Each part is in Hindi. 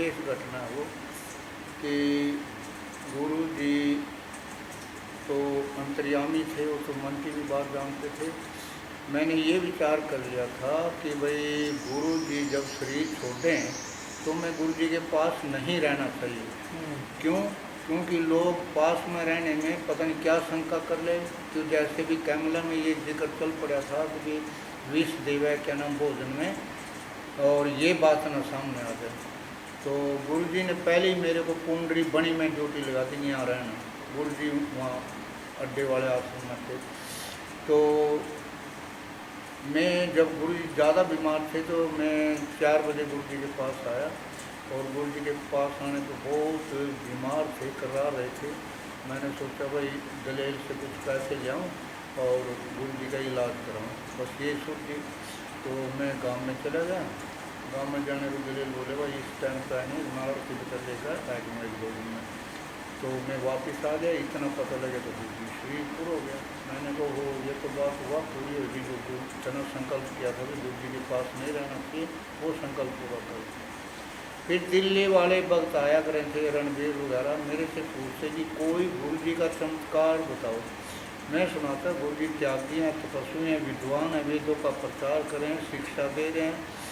विशेष घटना है वो कि गुरु जी तो अंतर्यामी थे, वो तो मन की भी बात जानते थे। मैंने ये विचार कर लिया था कि भाई गुरु जी जब शरीर छोड़ें तो मैं गुरु जी के पास नहीं रहना चाहिए। क्यों? क्योंकि लोग पास में रहने में पता नहीं क्या शंका कर ले। तो जैसे भी कैमला में ये जिक्र चल पड़ा था कि विष देव क्या नाम भोजन में, और ये बात ना सामने आ जाए। तो गुरु जी ने पहले ही मेरे को पुंडरी बनी में ड्यूटी लगा दी, यहाँ रहना। गुरु जी वहाँ अड्डे वाले आश्रम में थे। तो मैं जब गुरु जी ज़्यादा बीमार थे तो मैं 4 बजे गुरु जी के पास आया, और गुरु जी के पास आने तो बहुत बीमार थे, कर्रा रहे थे। मैंने सोचा भाई दलेल से कुछ पैसे ले आऊँ और गुरु जी का इलाज कराऊँ, बस ये सोची। तो मैं गांव में चला गया। गांव में जाने को दलेल बोले भाई इस टाइम पर आए नहीं, मार के बता लेकर आएगा 1-2 दिन में। तो मैं वापस आ गया, इतना पता लगे तो गुरु जी शरीर पूरा हो गया। मैंने कहा हो ये तो बात हुआ पूरी होगी, जो गुरु संकल्प किया था कि गुरु जी के पास नहीं रहना चाहिए, वो संकल्प पूरा कर। फिर दिल्ली वाले भक्त आया करें थे, रणबीर वगैरह, मेरे से पूछते जी कोई गुरु जी का चमत्कार बताओ। मैं सुनाता गुरु जी त्यागी हैं, तपस्वी हैं, विद्वान हैं, वेदों का प्रचार करें, शिक्षा दे रहे हैं।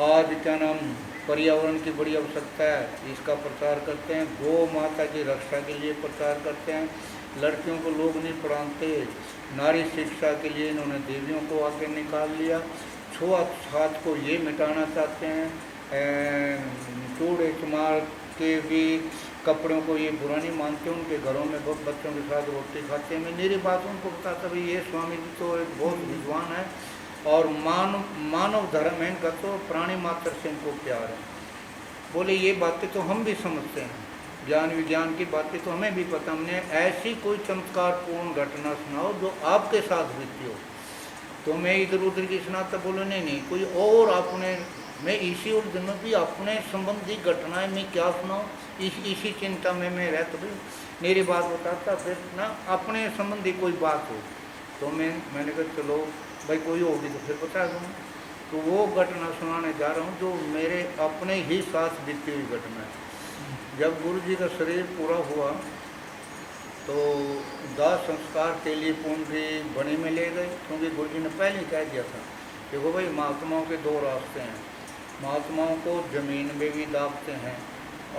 आज क्या नाम पर्यावरण की बड़ी आवश्यकता है, इसका प्रचार करते हैं। गौ माता की रक्षा के लिए प्रचार करते हैं। लड़कियों को लोग नहीं पढ़ाते, नारी शिक्षा के लिए इन्होंने देवियों को आगे निकाल लिया। छुआछूत को ये मिटाना चाहते हैं। चूड़े चमार के भी कपड़ों को ये बुरा नहीं मानते, उनके घरों में बहुत बच्चों के साथ रोटी खाते हैं। मैं मेरी बात उनको बताता भाई ये स्वामी जी तो एक बहुत विद्वान है और मानव धर्म है इनका, तो प्राणी मात्र से इनको प्यार है। बोले ये बातें तो हम भी समझते हैं, ज्ञान विज्ञान की बातें तो हमें भी पता, हमने ऐसी कोई चमत्कारपूर्ण घटना सुनाओ जो आपके साथ बीती हो। तो मैं इधर उधर की सुनाता, बोलो नहीं कोई और आपने, मैं इसी उलझन में भी अपने संबंधी घटनाएं मैं क्या सुनाऊँ, इसी चिंता में मैं रहता भाई मेरी बात बताता, फिर ना अपने संबंधी कोई बात हो तो मैंने कहा चलो भाई कोई होगी तो फिर बता दूँ। तो वो घटना सुनाने जा रहा हूँ जो मेरे अपने ही साथ बीती हुई घटना है। जब गुरु जी का शरीर पूरा हुआ तो दाह संस्कार के लिए पुंडरी बनी में ले गए, क्योंकि गुरु जी ने पहले ही कह दिया था देखो भाई महात्माओं के 2 रास्ते हैं, महात्माओं को ज़मीन में भी दाबते हैं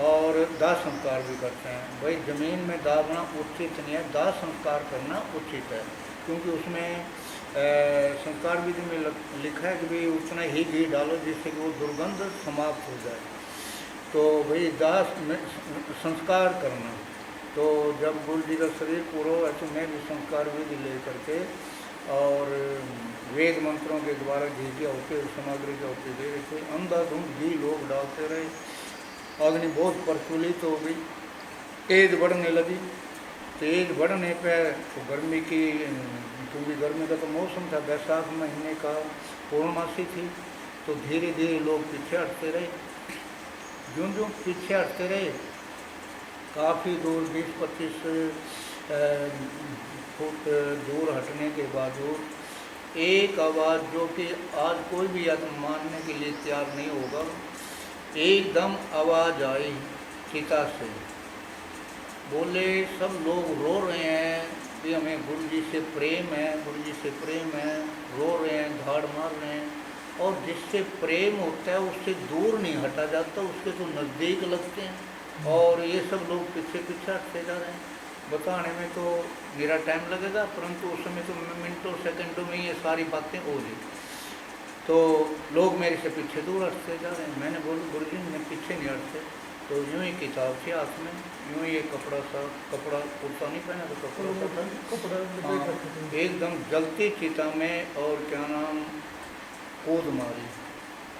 और दाह संस्कार भी करते हैं। भाई ज़मीन में दाबना उचित नहीं है, दाह संस्कार करना उचित है, क्योंकि उसमें संस्कार विधि में लिखा है कि भाई उतना ही घी डालो जिससे कि वो दुर्गंध समाप्त हो जाए। तो भाई दाह संस्कार करना, तो जब गुरु जी का शरीर पूरा हुआ तो मैं भी संस्कार विधि ले करके और वेद मंत्रों के द्वारा घी के होते सामग्री के होते दे रहे थे। अंधाधुंध घी लोग डालते रहे, अग्नि बहुत प्रचलित हो गई, तेज बढ़ने लगी। तेज बढ़ने पर तो गर्मी की, क्योंकि गर्मी का तो मौसम था, बैसाख महीने का पूर्णमासी थी, तो धीरे धीरे लोग पीछे हटते रहे। ज्यों ज्यों पीछे हटते रहे, काफ़ी दूर 20-25 फुट दूर हटने के बावजूद एक आवाज़ जो कि आज कोई भी आदमी मानने के लिए तैयार नहीं होगा, एकदम आवाज़ आई चिता से। बोले सब लोग रो रहे हैं कि हमें गुरु जी से प्रेम है, गुरु जी से प्रेम है, रो रहे हैं, धाड़ मार रहे हैं। और जिससे प्रेम होता है उससे दूर नहीं हटा जाता, उसके तो नज़दीक लगते हैं। और ये सब लोग पीछे पीछे हटते जा रहे हैं। बताने में तो मेरा टाइम लगेगा, परंतु उस समय तो मिनटों सेकंडों में ये सारी बातें हो रही। तो लोग मेरे से पीछे दूर हटते जा रहे हैं। मैंने बोला गुरु जी मैं पीछे नहीं हटते। तो यूँ ही किताब थी हाथ में, यूँ ही एक कपड़ा कुर्ता नहीं पहना तो कपड़ा एकदम जलती चिता में, और क्या नाम कूद मारी।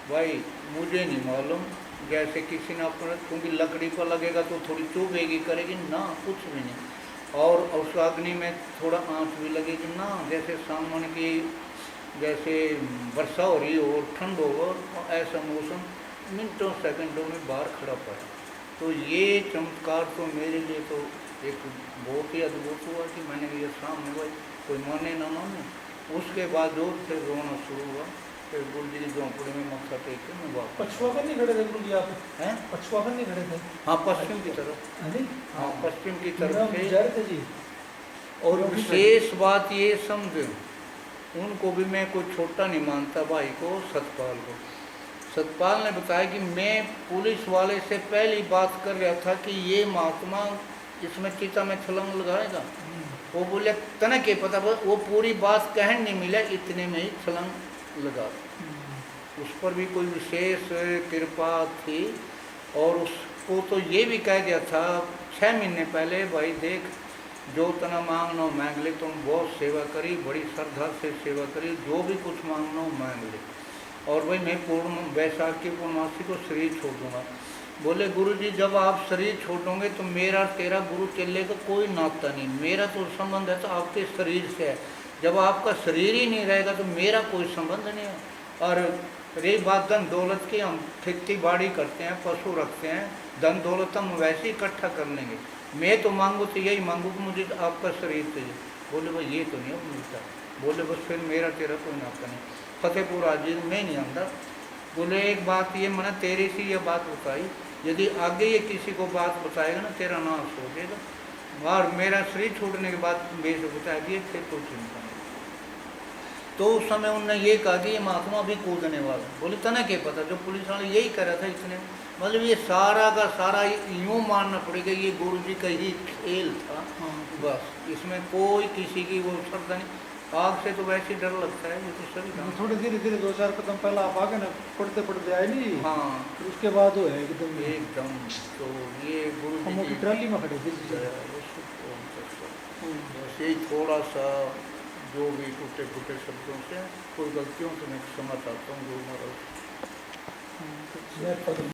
भाई मुझे नहीं मालूम, जैसे किसी ने अपना, क्योंकि लकड़ी पर लगेगा तो थोड़ी चुभेगी करेगी ना, कुछ भी नहीं। और उस अग्नि में थोड़ा आँच भी लगेगी ना, जैसे सामान की जैसे वर्षा हो रही हो, ठंड हो, और ऐसा मौसम मिनटों सेकंडों में बाहर खड़ा पड़ा। तो ये चमत्कार तो मेरे लिए तो एक बहुत ही अद्भुत हुआ कि मैंने ये सामने भाई कोई माने ना माने। उसके बाद जोर से रोना शुरू हुआ। फिर गुरु जी की झोंपड़ी में मत्था टेक के मैं वापस पछुआ कर नहीं खड़े थे गुरु जी आप? हैं। पछुआ कर नहीं खड़े थे? हाँ पश्चिम की तरफ, हाँ जी, हाँ पश्चिम की मेरा तरफ से। विचार थे जी। और विशेष बात ये समझ, उनको भी मैं कोई छोटा नहीं मानता, भाई को सतपाल को। सतपाल ने बताया कि मैं पुलिस वाले से पहली बात कर रहा था कि ये महात्मा इसमें चिता में छलांग लगाएगा। वो बोले तने के पता, वो पूरी बात कहने नहीं मिला, इतने में ही छलांग लगा। उस पर भी कोई विशेष कृपा थी। और उसको तो ये भी कह दिया था 6 महीने पहले, भाई देख जो तना मांगना मांग ले, तुम बहुत सेवा करी, बड़ी श्रद्धा से सेवा करी, जो भी कुछ मांगना मांग ले। और भाई मैं पूर्ण वैशाख की पूर्णमासी को शरीर छोड़ दूंगा। बोले गुरु जी जब आप शरीर छोड़ोगे तो मेरा तेरा गुरु चेले का कोई नाता नहीं, मेरा तो संबंध है तो आपके शरीर से है। जब आपका शरीर ही नहीं रहेगा तो मेरा कोई संबंध नहीं है। और रही बात धन दौलत की, हम खेती बाड़ी करते हैं, पशु रखते हैं, धन दौलत हम वैसे ही इकट्ठा कर लेंगे। मैं तो मांगू तो यही मांगू कि मुझे आपका शरीर चाहिए। बोले भाई ये तो नहीं अब मिलता। बोले बस फिर मेरा तेरा कोई नाता नहीं। फतेहपुर हाजिर में नहीं आंदा। बोले एक बात ये मैंने तेरे से ये बात बताई, यदि आगे ये किसी को बात बताएगा ना तेरा नाश हो जाएगा। और मेरा शरीर छूटने के बाद मेरे से बता दिए फिर कोई चिंता नहीं। तो उस समय उनने ये कहा कि ये महात्मा भी कूदने वाला। बोले तना क्या पता, जो पुलिस वाले यही कह रहा था इतने। मतलब ये सारा का सारा यूँ मानना पड़ेगा ये गुरु जी का ही खेल था। बस इसमें कोई किसी की वो श्रद्धा नहीं। आग से तो वैसे डर लगता है, ये तो सही था। थोड़े धीरे धीरे 2-4 कदम पहला आप आगे ना पढ़ते पढ़ते आए नहीं। हाँ उसके बाद वो है एकदम एकदम। तो ये गुरु हम जी की ट्राली में खड़े थे। बस यही थोड़ा सा जो भी टूटे फूटे शब्दों से कोई गलतियों से मैं क्षमा चाहता हूँ गुरु महाराज।